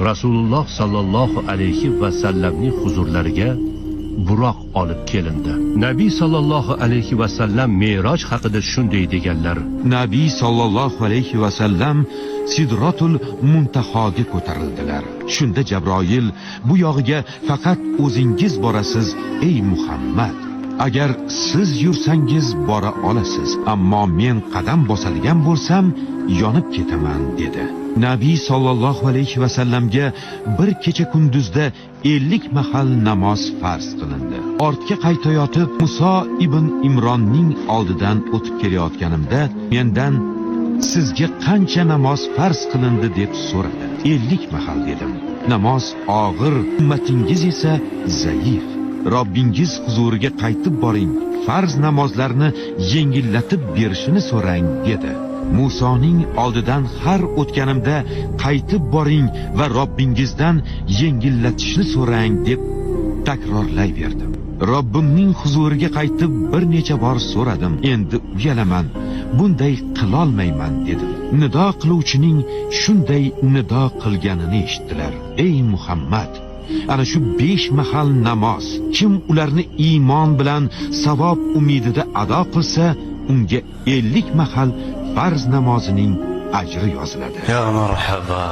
Rasululloh sallallohu alayhi va sallamning huzurlariga Buroq olib kelindi. Nabiy sallallohu alayhi va sallam Me'roj haqida shunday deganlar: Nabiy sallallohu alayhi va sallam Sidratul Muntahoga ko'tarildilar. Shunda Jabroil: "Bu yog'iga faqat o'zingiz borasiz, ey Muhammad. Agar siz yursangiz bora olasiz, ammo men qadam bosadigan bo'lsam, yonib ketaman" dedi. Nabiy sallallohu alayhi va sallamga bir kecha kunduzda 50 mahal namoz farz qilindi. Ortga qaytayotib Muso ibn Imronning oldidan o'tib kelayotganimda mendan "Sizga qancha namoz farz qilindi?" deb so'radi. 50 mahal dedim. Namoz og'ir, ummatingiz esa zaif. Robbingiz huzuriga qaytib boring, farz namozlarni yengillatib berishini so'rang dedi. Musoning oldidan har o'tganimda qaytib boring va Robbingizdan yengillatishni so'rang deb takrorlayverdim. Robbimning huzuriga qaytib bir necha bor so'radim. Endi uyalaman, bunday qilolmayman dedim. Nido qiluvchining shunday nido qilganini eshitdilar: "Ey Muhammad, ana shu 5 mahal namoz, kim ularni iymon bilan savob umidida ado qilsa, unga 50 mahal farz namozining ajri yoziladi." Ya marhaba.